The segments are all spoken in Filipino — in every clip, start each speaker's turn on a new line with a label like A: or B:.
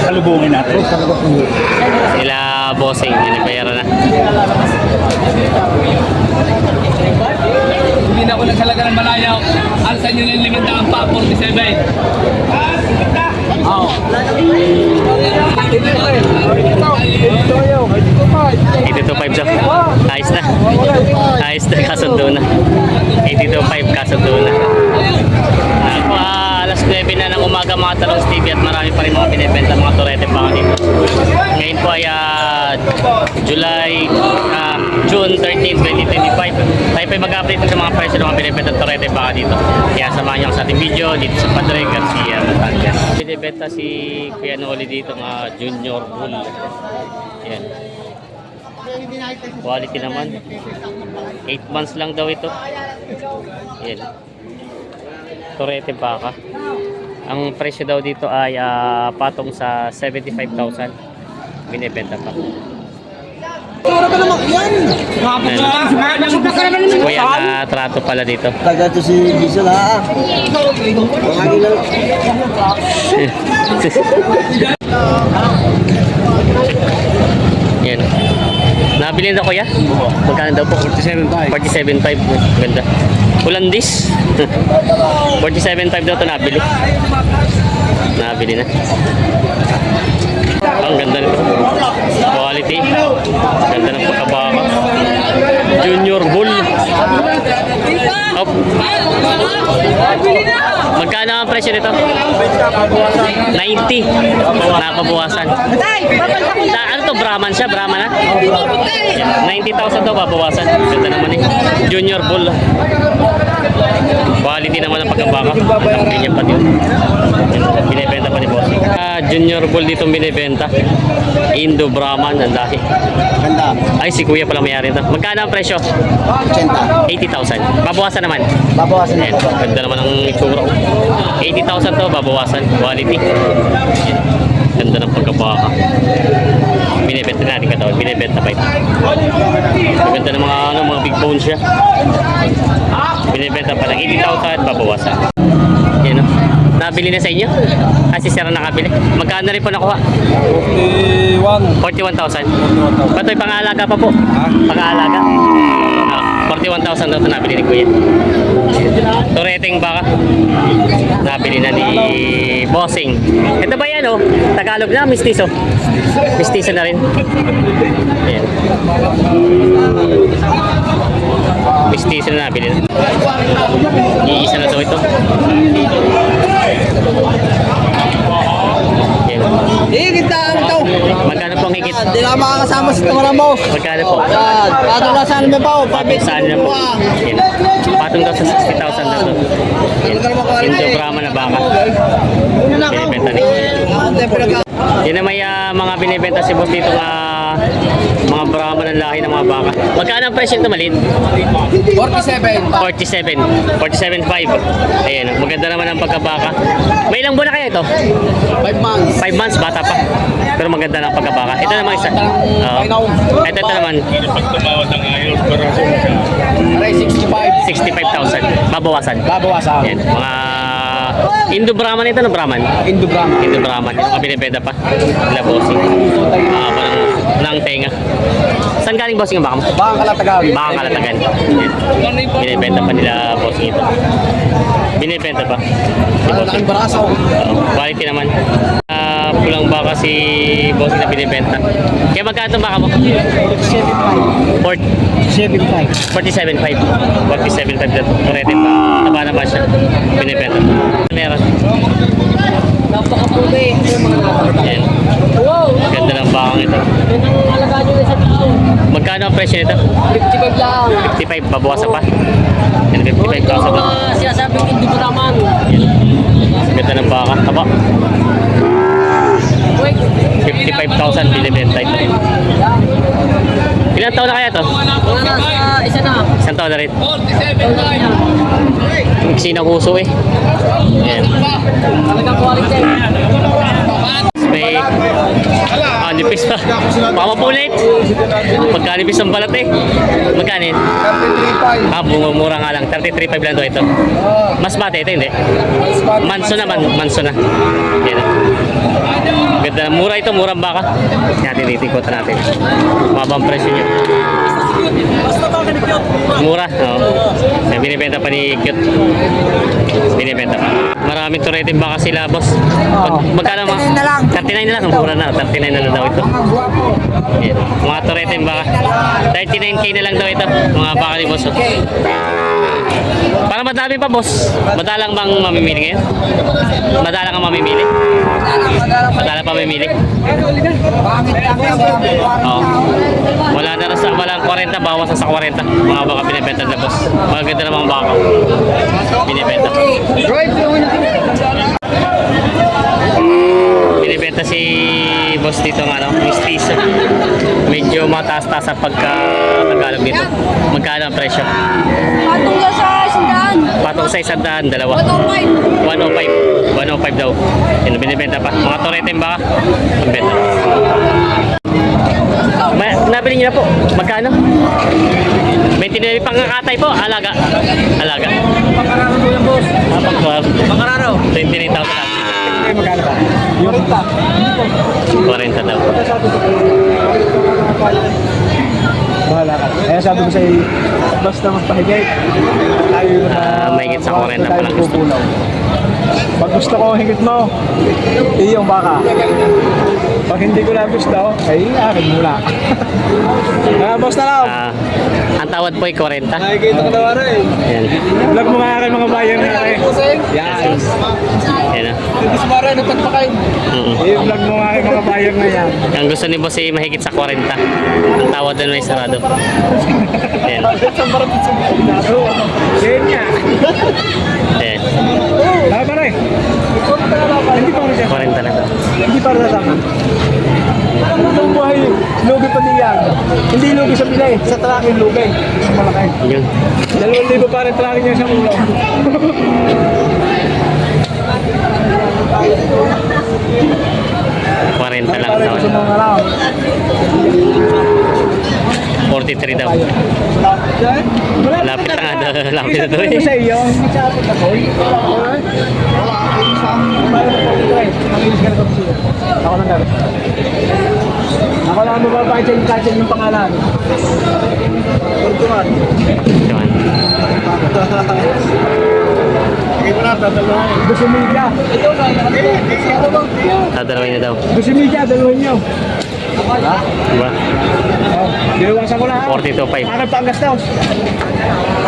A: Salubungin natin.
B: Sila bossing, nilibayaran na.
C: Hindi na ako nagsalaga ng malayaw. Alsa nyo na yung 500 pa, 47. Oo.
B: 82.5 siya. Ayos na. Ayos na, kasundo na. 82.5 kasundo na. Ako, alas 9 na ng umaga mga Talons TV at marami pa rin mga binibenta mga turete pa dito. Ngayon po ay June 13, 2025. Tayo po ay mag-update sa mga presyo ng mga binibenta at turete pa dito. Kaya samahan niyo sa ating video dito sa Padre Garcia, Batangas. Binibenta si Kuya Noli dito mga Junior Bull. Yan. Quality naman. 8 months lang daw ito. Yan. Torete baka. Ang presyo daw dito ay patong sa 75,000. Binibenta pa. Kuya na trato pala dito.
D: Taga to si Gisel ha. Pangagin lang.
B: Yan. Nabili na kuya? Magkano daw po?
A: 47.5.
B: 47.5. Ganda. Ulandis. 47.5 daw ito nabili. Nabili na. Ang ganda nito. Quality. Ganda ng pagkabaka. Junior Bull. Up. Magkano ang presyo nito? 90. Napabawasan. Ano to? Brahman siya? Brahman na? 90,000 to babawasan. Ganda naman eh. Junior Bull. Quality naman ang pagkabaka. Ang ganyan pa din. Binibenta pa ni boss. Junior Bull dito binibenta. Indo Brahman. Ang lahi.
D: Ganda.
B: Ay, si kuya pala mayari ito. Magkano ang presyo?
D: 80.
B: 80,000. Babawasan naman.
D: Babawasan
B: Ayan,
D: na.
B: ganda naman ang itsura. 80,000 to, babawasan. Quality. Ayan. Ganda ng pagkabaka. Binibenta natin katawan. Binibenta pa ito. Ganda ng mga big bones siya. Binibenta pa ng 80,000, babawasan. Yan o. Nabili na sa inyo? Si Sir nakabili. Magkano rin po nakuha? 41,000. Patoy, pang-aalaga pa po. Pang-aalaga. 41,000 daw ito nabili ni Kuya. Tureteng baka. Nabili na ni Bossing. Ito ba yan o? Tagalog na, mistiso. Mistiso na rin. Ayan. Mistiso na nabili na. Iisa na daw ito. Ayan.
D: Kita ito.
B: Magkano po ang higit?
D: Hindi na makakasama sa tumara mo.
B: Magkano po?
D: Yan. Patong na saan mo pa.
B: Patong saan na po? Ayan. Patong daw sa 60,000 na to. Indo Brahman na baka. Binibenta ni. Yan na may mga binibenta si boss dito mga Brahman ng lahi ng mga baka. Magkano ang presyo ito maliit?
C: 47.
B: 47. 47.5. Ayan. Maganda naman ang pagkabaka. May ilang buwan na kaya ito?
C: 5 months.
B: 5 months, bata pa. Pero maganda ng pagkabaka. Ito naman isa. Ito naman.
C: Aray, 65.
B: 65,000. Babawasan.
C: Babawasan.
B: Yan. Mga Indo Brahman ito, no Brahman?
C: Indo Brahman.
B: Indo Brahman. Yung mga binibenta pa. Nila bossing. Ng tenga. Saan galing bossing ang baka mo?
C: Bakang Kalatagan.
B: Baka Kalatagan. Yan. Binibenta pa nila bossing ito. Binibenta pa. Si bossing.
C: Laking baraso.
B: Quality naman. Pulang baka si bossing na binibenta. Kaya magkano itong baka mo?
D: 75.
B: 47.5. 47.5 na kurete pa. Taba naman siya. Binibenta. Meron.
D: Napakaputi.
B: Yan. Ganda ng bakang ito. Magkano ang presyo nito?
D: 55 lang.
B: 55. Babawasan pa. Yan, 55,000 lang.
D: Sinasabing hindi ko naman.
B: Yan. Ganda ng baka. Taba. 55,000 binibenta ito. Ilang taon na kaya ito?
D: Isa na.
B: Isang taon na rin. Sinakuso eh. Yan.
D: Talagang quality.
B: May nipis pa. Baka mapulit. Pagkanipis ang balat eh. Magkano yun?
C: 33.5.
B: Mura nga lang. 33.5 lang ito. Mas bate ito, hindi? Manso na. Manso na. Yan. Ganda. Mura ito, murang baka. Yan, tinitikot natin. Mabang presyo niya. Mura, oo. Yan, binibenta pa ni Cute. Binibenta pa. Maraming turetin baka sila, boss. Magkano mga? 39 na lang. Mura na, 39 na lang daw ito. Yan. Mga turetin baka. 39k na lang daw ito. Mga baka ni boss. Para madami pa, boss. Madalang bang mamimili ngayon? Madalang ang mamimili? Madalang pa mamimili? Oo. Wala na sa walang 40, bawas na sa 40. Mga baka binibenta na, boss. Maganda na mga baka. Binibenta. Binibenta si boss dito ng ano, mestizo. Medyo mataas-taas sa pagka-tagalog dito. Magkano ang presyo?
A: Patong ka sa sandaan.
B: Patong sa 100, dalawa.
A: 105.
B: 105 daw. Yan, binibenta pa. Mga turetin ba? Ang benta. Nabili niyo na po. Magkano? 29 pangkakatay po. Alaga. Alaga.
D: Pangararo po yan, boss. Pangararo.
B: 29,000 lang.
D: Magkano ba? Yung
B: 40 daw.
D: bahala ka. Kaya sabi ko sa'yo, basta magpahigay. Tayo na
B: mahigit sa 40 pa lang gusto.
D: pupulaw. Pag gusto ko higit mo, iyong baka. Pag hindi ko na gusto, ay akin muna. Boss na lang.
B: Ang tawad po ay 40.
D: Nakikita ko na wala eh.
B: Yan.
D: Vlog mo nga akin mga bayan na eh. Yan.
B: Yan na.
D: Hindi si Mara nagpagpakain. I-vlog mo nga akin mga bayan na yan.
B: Ang gusto ni boss ay mahigit sa 40. Ang tawad doon ay sarado. Yan.
D: Yan nga.
B: Yan.
D: Tama pa rin. Hindi pa rin siya.
B: 40 na to.
D: Hindi para sa tama. Itong buhay, lugi pati yan. Hindi lugi sa Pinay, sa tracking lugi. Malaki.
B: Yun.
D: 2,000 pa rin tracking niya sa ulo.
B: Lang
D: Para
B: tawad.
D: sa mga lang.
B: 43 daw. Lapit na nga daw. Lapit na daw
D: Ito sa
B: eh.
D: iyo, hindi sa atin ako. Ako lang gamit. Ako lang mababay sa yung yung pangalan. Portugal.
B: Yun.
D: Gusto media. Ito na.
B: Dadalawin na daw.
D: Gusto media, dalawin nyo.
B: Diba?
D: Dinawasan ko na.
B: 42.5.
D: Hanap pa ang gastos.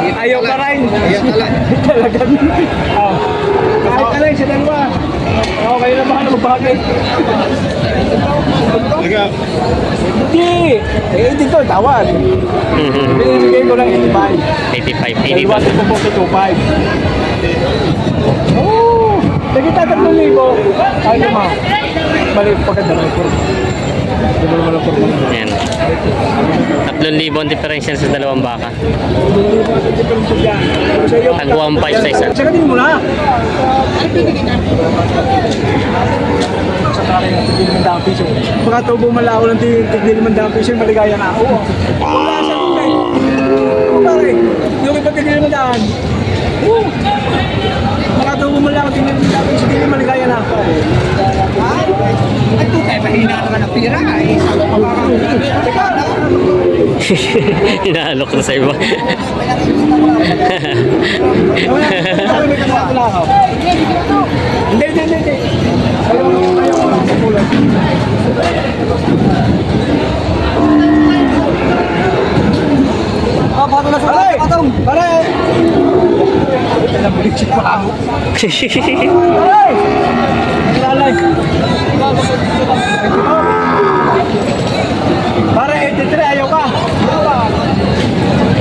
D: Ayaw ka rin. Talaga. Kahit alay sa dalawa. Kayo na baka na magbagay. Hindi. Eh, dito, tawad. Binibigay ko lang 85.
B: 85. 80
D: Dalawa
B: pa.
D: sa po sa 2.5. Oo. Nagkita 3,000. Ano ma? Balik pagkanda ng kurma. Hindi mo naman ang kurma.
B: Yan. 3,000 ang differential sa dalawang baka. Tag 1.5 sa isa.
D: Sagatin mo na. Sa kare ng tig-5,000 piso. Baka tubo malao ng tig-5,000 piso, maligaya na ako. Wala sa kulay. Pare, yung iba tig-5,000. Baka tubo malao ng tig-5,000 piso, hindi maligaya na ako. Ay, ito tayo, mahina naman ang pira.
B: Inaalok na sa iba.
D: Hindi. Ayaw sa kulay. Patong na sa patong. Pare! Pinabulit siya pa ako. Pare! Lalay. Pare, 83, ayaw ka.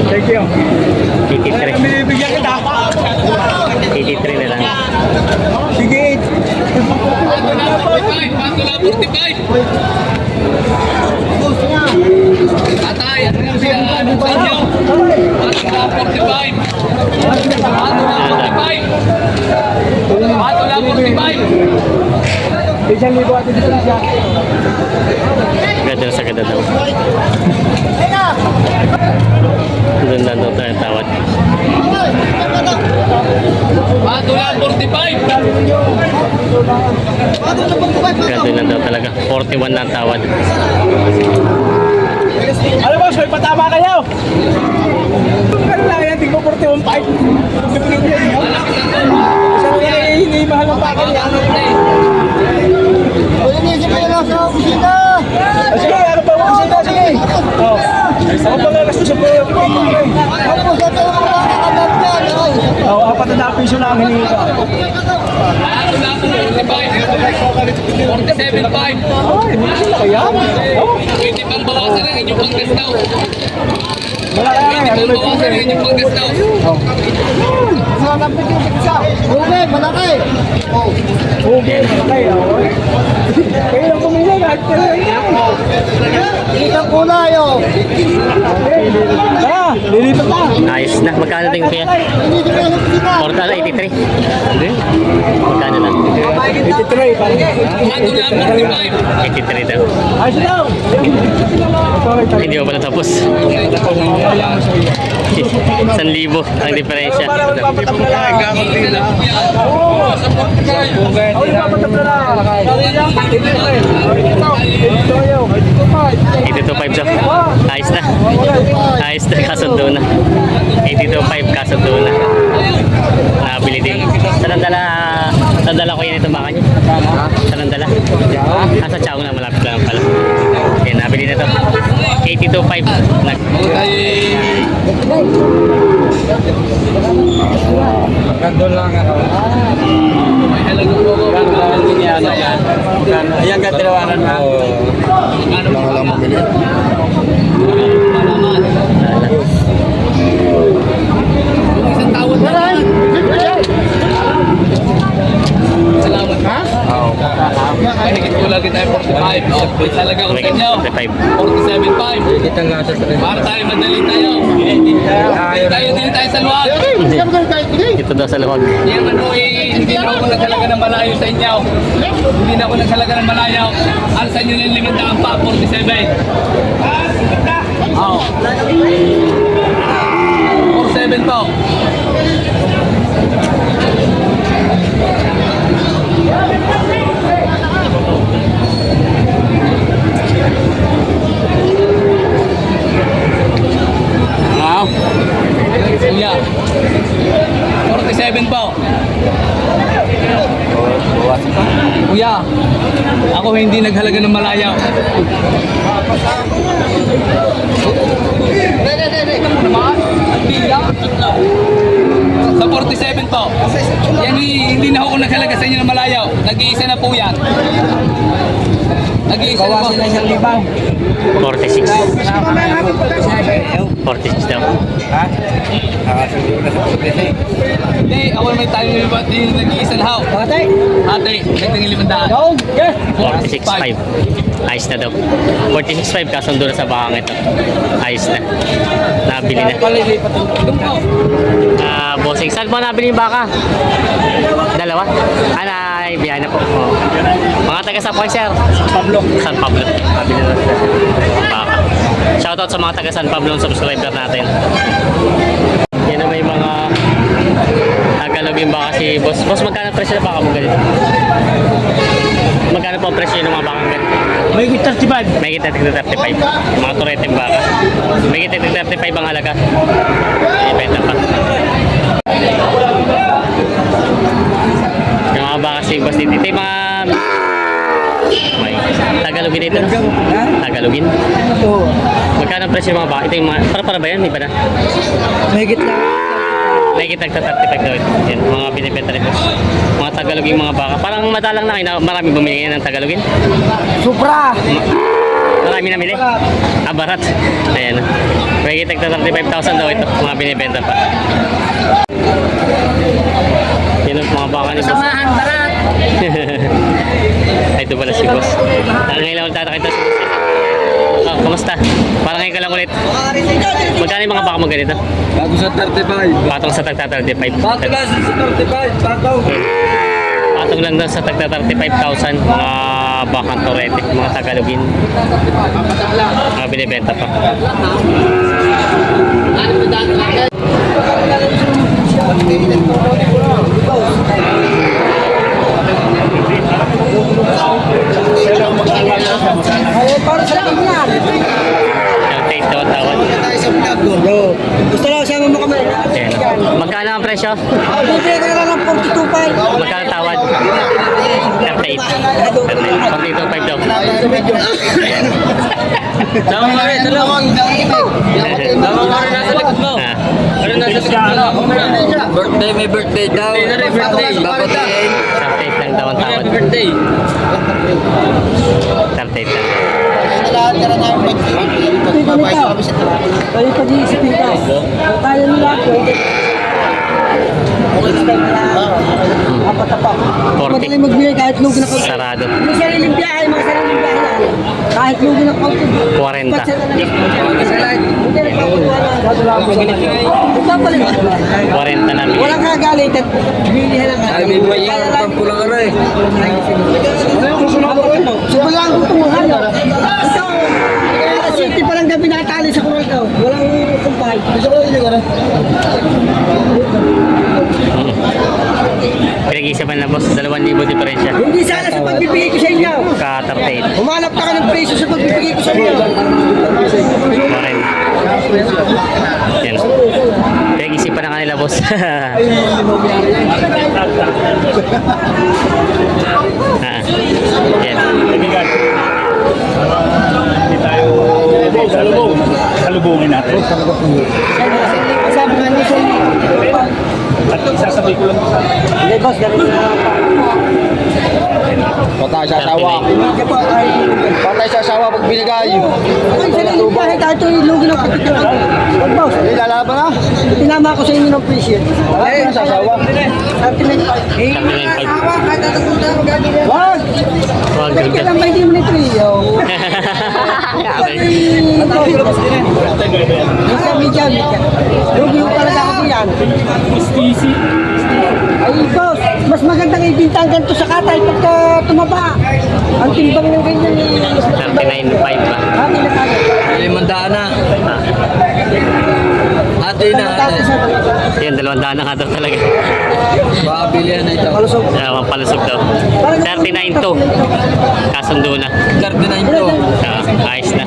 D: Thank you.
B: 83.
D: Binibigyan kita.
B: 83 na lang.
D: Sige.
C: Tatay, ano yung ano sa inyo? 45. Bato lang 45.
D: Isang libo at dito na siya.
B: Ganda na sa ganda daw. Doon lang daw tayo tawad.
C: Bato lang 45.
B: Ganito lang daw talaga. 41 na ang tawad.
D: Ano boss, may patama kayo? Ano lang yan, tingko 41.5. Isa mo yan, hindi mahal ang pakal yan. Sige, ano pa mo sila? Sige. Ako pa nga gusto sa po. Oo, 4,000 piso lang ang hinihingi ko.
C: 47.5.
D: Ay, hindi sila kaya?
C: Pwede pang bawasan ang inyong pang-discount.
D: Wala kaya nga, ano
C: Pwede
D: may
C: pang bawasan ang inyong pang-discount.
D: Okay, okay. Kayo lang pumili, kahit ka lang yan. Tara, lilipat na.
B: Ayos na. Magkano din kuya? Portal 83. Hindi. Magkano lang?
D: 83, parang.
C: Ano na, 45.
B: 83 daw.
D: Ayos daw.
B: Hindi ko pala tapos. 1,000 ang diferensya.
D: Para magpapatap na lang. Oo. Ako magpapatap na lang.
B: 82.5 daw. Ayos na. Ayos na. Kasundo na. 82.5 kasundo na. Nabili din. Saan dala ko yan itong baka niyo? Saan dala? Sa Chao na, malapit lang pala. Okay, nabili na ito. 82.5.
D: Gandun lang ako. Ayan ka tilawanan mo.
E: Lang lang mamili.
C: Isang tawad na lang. Salamat. Ha?
E: Oo.
C: Mahigit ko lagi tayo 45. Oh, talaga ko sa inyo.
B: 45.
C: 47.5.
D: Kita nga sa
C: Para tayo madali tayo. Dili tayo sa luwag.
B: Ito daw sa luwag.
C: Yan man po hindi na ako naghalaga ng malayo sa inyo. Hindi na ako naghalaga ng malayo. Ang sa inyo ng 500 pa, 47. Oo. 47 po. Wow. Kuya. 47 po. Kuya, ako hindi naghalaga ng malayaw. Sa 47 po. Yan hindi na ako naghalaga sa inyo ng malayaw. Nag-iisa na po yan. Nag-iisa na po.
B: 46. 46 daw.
C: Hindi, ako may tayo yung nag-iisa na ho. Ate, nagtingin 500.
B: 46.5. Ayos na daw. 46.5 kasundo na sa bakang ito. Ayos na. Nabili na. Bossing, saan mo nabili yung baka? Dalawa? Ay, biyahe na po. Oh. Mga taga San Juan, sir. San Pablo. Nabili na baka. Shoutout sa mga taga San Pablo subscriber natin. Yan na may mga tagalogin baka si boss. Boss, magkano presyo na baka mo ganito? Magkano po ang presyo ng mga baka ganito?
D: May 35.
B: May kita 35. Mga tureteng baka. May kita 35 ang halaga. Ay, benta pa. Yung mga baka si boss dito. Ito yung mga... May Tagalogin dito, no? Tagalogin.
D: Oo.
B: Magkano ang presyo ng mga baka? Ito yung mga... Para ba yan? May ba na?
D: May gitna.
B: May kita 35 daw ito. Yan, mga binibenta rin. Mga Tagalogin mga baka. Parang madalang na kayo na marami bumili ng Tagalogin.
D: Supra.
B: Marami namili. Barat. Ayan. May kita 35,000 daw ito. Mga binibenta pa. Yan ang mga baka ni boss.
A: Samahan barat.
B: Ay, ito pala si boss. Ngayon lang ulit tatakita si boss. Oh, kamusta? Parang ngayon ka lang ulit. Magkano yung mga baka mo ganito?
D: Bago sa 35.
B: Patong sa tagta 35.
D: Bago lang sa 35. Bago.
B: Patong lang daw sa tagta 35,000. Mga bakang torete. Mga Tagalogin. Mga binibenta pa. 38. 42.5 daw.
C: Tama mo rin, dalawang. Tama mo rin nasa likod mo.
B: Ah,
C: Ano nasa likod mo? Birthday, may birthday daw. Birthday. Babatiin.
B: 38 lang daw ang tawad.
C: Happy birthday.
B: 38 lang.
A: Kayo pag-iisipin ka. Kaya nila ako. Apat pa.
B: 40.
A: Madaling magbigay kahit lugi na kayo.
B: Sarado.
A: May sariling biyahe, mga sariling biyahe yan. Kahit lugi na kayo.
B: 40.
A: Magpapalit.
B: 40 na bili.
A: Walang kagalit at bilihan lang.
C: Ay, may buhay yan. Pampulang ano eh.
A: Sige lang, tumahal. Ito, city pa lang na binatali sa kural daw. Walang kumpay.
B: Pinag-isipan na boss, 2,000 diferensya.
A: Hindi sana sa pagbibigay ko sa inyo.
B: Ka 38.
A: Humanap ka ng presyo sa pagbibigay ko sa inyo.
B: 40. Yan. Pinag-isipan na kanila boss. Ah, yan.
D: Salubungin natin.
A: Sabi nga niyo sa inyo.
D: At sasabihin ko lang sa
A: Hindi, boss, ganun na lang pa.
E: Patay sa asawa. Patay sa asawa pag binigay.
A: Ay, sariling biyahe kahit yung lugi ng kapit na. Wag, boss.
E: Hindi lalaban na.
A: Tinama ko sa inyo ng presyo.
E: Patay sa asawa.
B: 39.5.
A: Wag!
B: Wag,
A: Kaya
B: ganda.
A: lang ba hindi mo na presyo? Medya. Lugi ko talaga ako yan. Ay, boss, mas magandang ibinta ang ganito sa katay pagka tumaba. Ang timbang ng ganyan.
B: 39.5 ba?
A: Hati na kagad.
C: Limandaan na. Ate na, ate.
B: Yan, 200 na nga daw talaga.
C: Baka bilihan na ito.
A: Palusog.
B: Palusog daw. 39 to. Kasundo na.
C: 39 to.
B: Ayos na.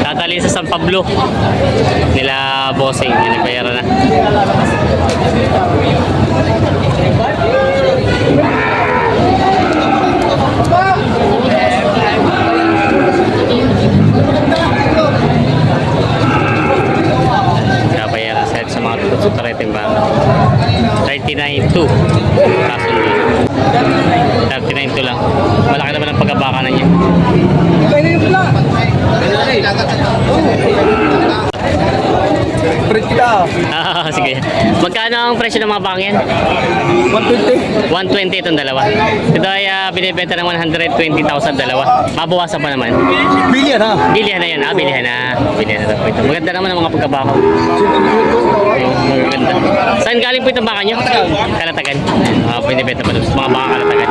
B: Tatali sa San Pablo. Nila bossing. Yan, nagbayaran na. Nabayaran sa mga tututuretin ba? 39.2. Kasundo. 39.2 lang. Malaki naman ang pagkabakanan niya.
A: Pwede yung pula.
E: Print kita.
B: Ah, sige. Magkano ang presyo ng mga bangyan?
E: 120.
B: 120 itong dalawa. Ito ay binibenta ng 120,000 dalawa. Mabawasan pa naman.
E: Bilyan ha.
B: Bilihan na yun. Bilihan na. Bilihan na. Ito. Maganda naman ang mga pagkabako. Maganda. Saan galing po itong baka nyo? Kalatagan. Binibenta pa doon. Mga baka kalatagan.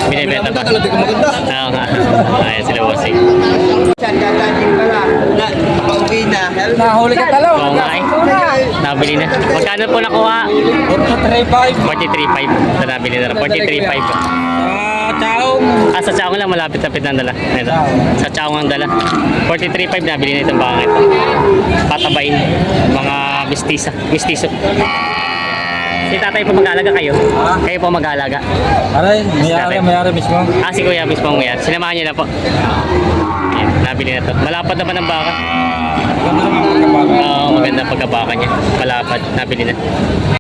B: Binibenta pa. Oo nga. Ayan sila bossing.
C: Nahuli ka talo.
B: Oo nga eh. Nabili na. Magkano po nakuha?
C: 43.5.
B: 43.5. Ito nabili na. 43.5.
C: Chaong.
B: Sa Chaong lang, malapit-lapit na ang dala. Ito. Sa Chaong ang dala. 43.5 nabili na itong baka ito. Patabain. Mga mistiso. Si tatay po mag-aalaga kayo? Kayo po mag-aalaga?
C: Aray,
B: Tatay.
C: mayari mismo.
B: Si kuya mismo ang mayari. Sinamahan niyo na po. Ayan, nabili na to. Malapad naman ang baka.
C: Ganda naman ang kapag.
B: Oo, maganda pagkabaka niya. Malapad. Nabili na.